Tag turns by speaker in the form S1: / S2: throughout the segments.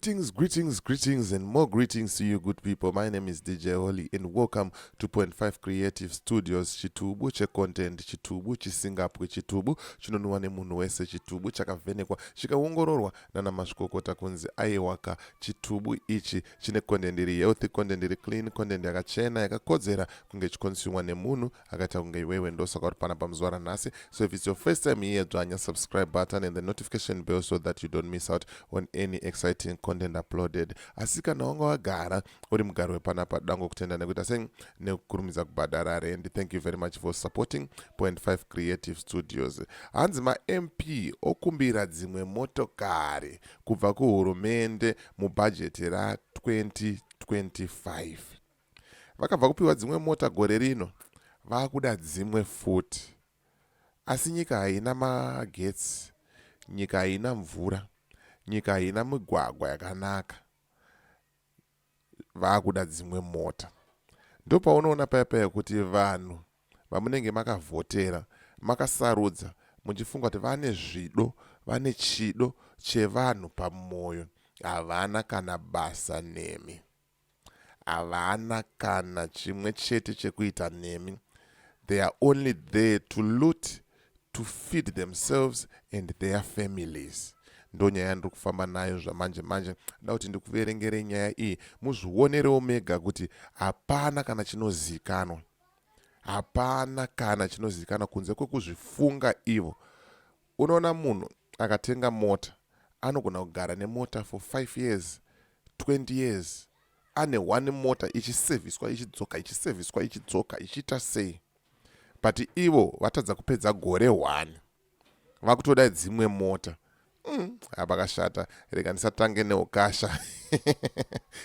S1: Greetings, and more greetings to you, good people. My name is DJ Holly, and welcome to Point 5 Creative Studios. Chitubu che content, chitubu chisingapu, chitubu chinonwane munhu wese, chitubu chakavhenekwa chikaongororwa nana mazvikokota kunzi aiwaka. Chitubu ichi chine content iri healthy, content iri clean, content yakachena yakakodzera kunge chikonsumwa nemunhu akaita kunge iwewe. Ndosaka uri pana pamuzuva ranhasi. So if it's your first time here, dzvanya subscribe button and the notification bell so that you don't miss out on any exciting content uploaded. Asi kana wanga wagara uri mugaro wepanapa dango kutenda nekuita sei nekukurumidza kubhadhara rent. Thank you very much for supporting Point 5 Creative Studios. Hanzi ma-MP okumbira dzimwe motokari kubva kuhurumende mubhajeti ra2025. Vakabva kupiwa dzimwe mota gore rino, vakuda dzimwe futi. Asi nyika haina magetsi, nyika haina mvura, nyika haina migwagwa yakanaka, vakuda dzimwe mota. Ndo paunoona paya kuti vanhu vamunenge makavhotera, makasarudza, muchifunga kuti vane zvido, vane chido chevanhu pamwoyo, havana kana basa nemi, havana kana chimwe chete chekuita nemi. They are only there to loot, to feed themselves and their families. Ndo nyaya yandiri kufamba nayo zvamanje manje. Nda kuti ndikuverengere nyaya iyi muzvionerewo mega kuti hapana kana chinozikanwa, hapana kana chinozikanwa kunze kwekuzvifunga ivo. Unoona munhu akatenga mota, anogona kugara nemota for 5 years, 20 years, ane one mota ichiserviswa ichidzoka, ichiserviswa ichidzoka, ichiita sei. But ivo vatadza kupedza gore 1, vakutoda dzimwe mota. Abakashata, rega ndisatange neukasha.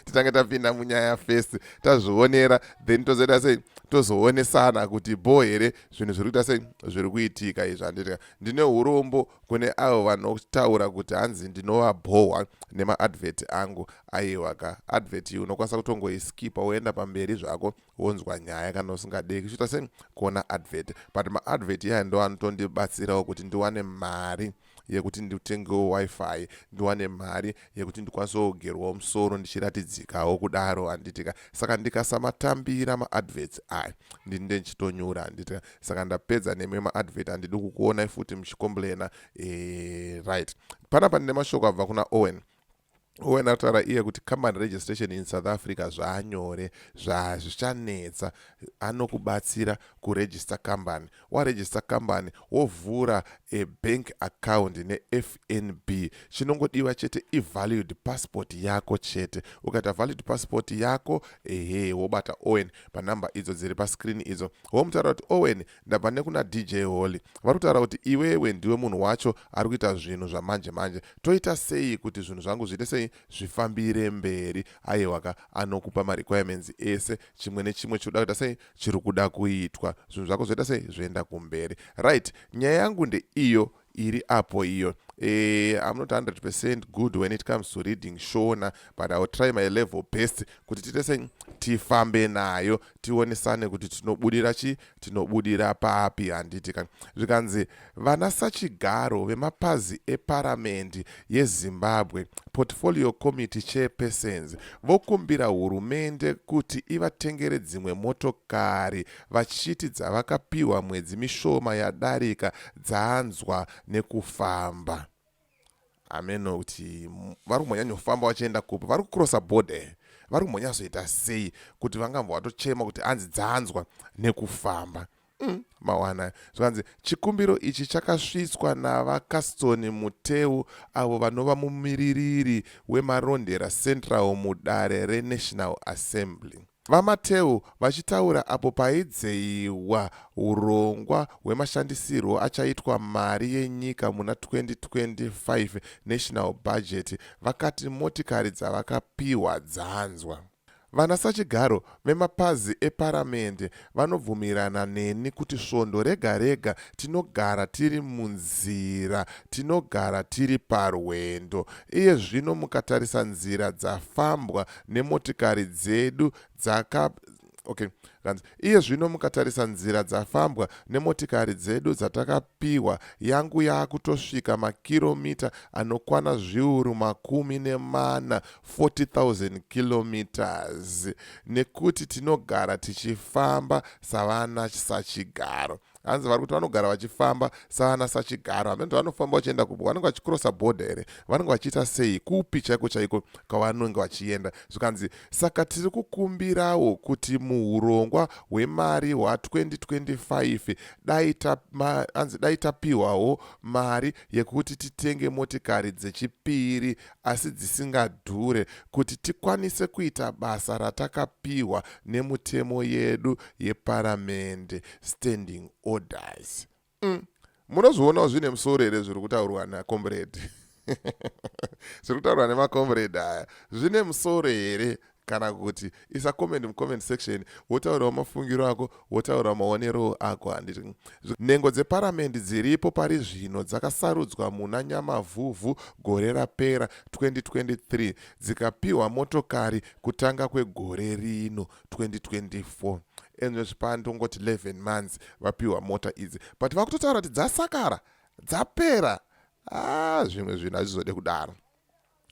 S1: Titange tapinda munyaya first, tazvionera, then tozoita sei, tozoonesana kuti bo here zvinhu zviri kuita sei, zviri kuitika izvi. Handiti ndine urombo kune avo vanotaura kuti hanzi ndinovabhohwa nema-advert angu. Aiwaka, advert iyi unokwanisa kutongoiskipa woenda pamberi zvako wonzwa nyaya kana usingadeki kuchiita sei kuona advert. But ma-advert aya ndo anotondibatsirawo kuti ndiwane mari yekuti nditengewo wifi, ndiwane mari yekuti ndikwanisewo kugerwawo musoro ndichiratidzikawo kudaro. Handitika saka ndikasamatambira ma-adverts aya ndinde ndichitonyura. Handitika saka ndapedza nemwe ma-advert, handidi kukuona futi muchikomblena. Right, panapa ndine mashoko abva kuna Owen. Owen ataura iye kuti company registration in South Africa zvanyore, zvichanetsa. Anokubatsira kuregister company. Waregister company wovhura a bank account neFNB. Chinongodiwa chete i-valid passport yako chete. Ukata valid passport yako, wobata Owen panamba idzo dziri pascreen idzo. Womutaura kuti Owen, ndabva nekuna DJ Holly. Varikutaura kuti iwewe ndiwe munhu wacho ari kuita zvinhu zvamanje manje. Toita sei kuti zvinhu zvangu zviite sei zvifambire mberi. Aiwaka, anokupa ma-requirements ese, chimwe nechimwe chikuda kuita sei chiri kuda kuitwa, zvinhu zvako zvoita sei zvoenda kumberi. Right, nyaya yangu ndeiyo iri apo iyo. I'm not 100% good when it comes to reading Shona, but I will try my level best kuti tiite sei tifambe nayo, tionesane kuti tinobudira papi. Handitika zvikanzi vana sachigaro vemapazi eParliamenty yeZimbabwe, Portfolio Committee chairpersons, vokumbira hurumende kuti ivatengere dzimwe motokari vachiti dzavakapiwa mwedzi mishoma yadarika dzaanzwa nekufamba. Ameno kuti vari kumbonyanyofamba vachienda kupo, vari kucrossa border, vari kumbonyazoita sei kuti vangambva vatochema kuti hanzi dzaanzwa nekufamba. Mawana zvikanzi chikumbiro ichi chakasvitswa navaCaston Muteu, avo vanova mumiririri wemarondera Central mudare reNational Assembly. VaMateu vachitaura apo paidzeyiwa urongwa hwemashandisirwo achaitwa mari yenyika muna 2025 national budget, vakati motikari dzavakapiwa dzanzwa. Vana sachigaro vemapazi eParliament vanobvumirana neni kuti svondo rega rega tinogara tiri munzira, tinogara tiri parwendo. Iye zvino mukatarisa nzira dzafambwa nemotikari dzedu Okay, iye zvino mukatarisa nzira dzafambwa nemotikari dzedu dzatakapiwa, yangu yaakutosvika makiromita anokwana zviuru 40,000, 40,000 kilometers, nekuti tinogara tichifamba savana sachigaro. Hanzi vari kuti vanogara vachifamba savana sachigaro, hamene kuti vanofamba vachienda kubo, vanenge vachikrosa bhodha here, vanenge vachiita sei, kupi chaiko chaiko kwavanenge vachienda. Zvikanzi saka tiri kukumbirawo kuti muurongwa hwemari hwa2025 dai tapiwawo mari yekuti titenge motikari dzechipiri asi dzisingadhure, kuti tikwanise kuita basa ratakapiwa nemutemo yedu yeparamende, standing orders. Munozvionawo zvine musoro here zviri kutaurwa nakomrade? Zviri kutaurwa nemakomrade aya zvine musoro here? Kana kuti isa comment mucomment section, wotaurawo mafungiro ako, wotaurawo maonero ako. Handiti nhengo dzeparamendi dziripo pari zvino dzakasarudzwa muna Nyamavhuvhu gore rapera 2023 dzikapiwa motokari kutanga kwegore rino 2024. Enzve zvipandongoti 11 months vapiwa mota idzi, but vakutotaura kuti dzasakara dzapera. Zvimwe zvinhu hazvizode kudaro.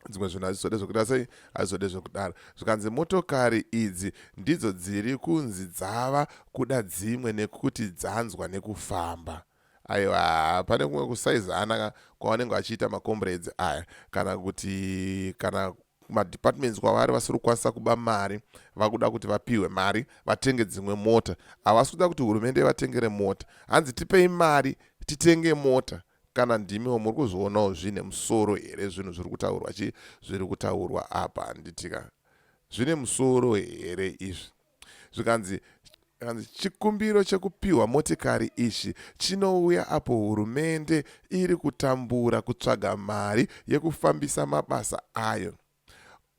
S1: Dzimwe zvinhu hazvizode zvokudaro sei? Hazvizode zvokudaro. Zvikanzi motokari idzi ndidzo dziri kunzi dzava kuda dzimwe nekuti dzanzwa nekufamba. Aiwa, pane kumwe kusaizana kwavanenge vachiita makomrades aya, kana kuti madepartments kwavari vasiri kukwanisa kuba mari, vakuda kuti vapiwe mari vatenge dzimwe mota. Havasi kuda kuti hurumende vatengere mota, hanzi tipei mari titenge mota. Kana ndimiwo muri kuzvionawo zvine musoro here zvinhu zviri kutaurwa apa? Handitika zvine musoro here izvi? Zvikanzi chikumbiro chekupiwa motikari ichi chinouya apo hurumende iri kutambura kutsvaga mari yekufambisa mabasa ayo,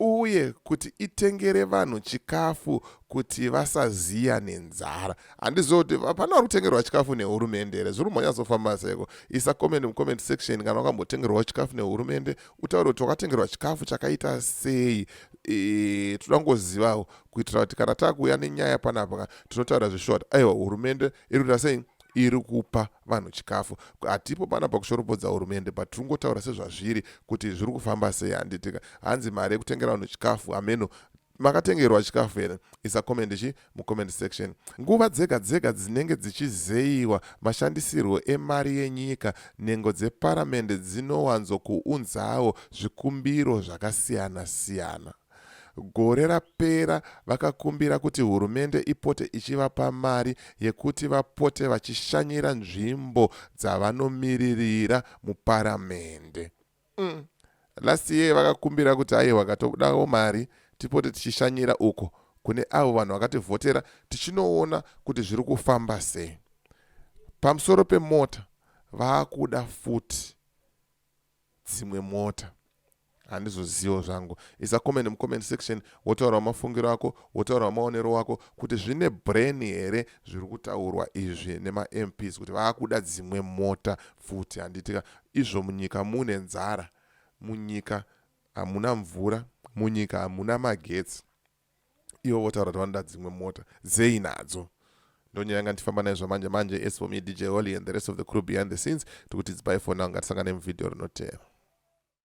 S1: uye kuti itengere vanhu chikafu kuti vasaziya nenzara. Handizoti hapana kutengerwa chikafu nehurumende here? Zviri kunyazofamba seiko? Isa comment mucomment section kana wakambotengerwa chikafu nehurumende, utaure kuti wakatengerwa chikafu chakaita sei. Toda ngozivawo kuitira kuti kana takuuya nenyaya panapa tinotaura zvishort, aiwa hurumende iri kuita sei, iri kupa vanhu chikafu. Hatipo panapa kushoropodza hurumende, but tiri kungotaura sezvazviri kuti zviri kufamba sei. Handitika hanzi mari yekutengera vanhu chikafu, ameno makatengerwa chikafu here? Isa comment mucomment section. Nguva dzega dzega dzinenge dzichizeyiwa mashandisirwo emari yenyika, nhengo dzeparamende dzinowanzokuunzawo zvikumbiro zvakasiyana siyana. Gore rapera vakakumbira kuti hurumende ipote ichivapa mari yekuti vapote vachishanyira nzvimbo dzavanomiririra muparamende. Last year vakakumbira kuti aiwa katodawo mari tipote tichishanyira uko kune avo vanhu vakativhotera, tichinoona kuti zviri kufamba sei. Pamusoro pemota vakuda futi dzimwe mota. Handizozivo zvangu. Isa comment mucomment section, wotaura mafungiro ako, wotaura maonero wako kuti zvine brain here zviri kutaurwa izvi nema MPs kuti vakuda dzimwe mota futi. Handitika izvo munyika mune nzara, munyika hamuna mvura, munyika hamuna magetsi, ivo votaura kuti vanoda dzimwe mota zei nadzo. Ndonyaya yanga ndifamba naizvo manje. As for me, DJ Oli and the rest of the crew behind the scenes, tukuti it's bye for now. Ngatisangane muvidheo rinotevera.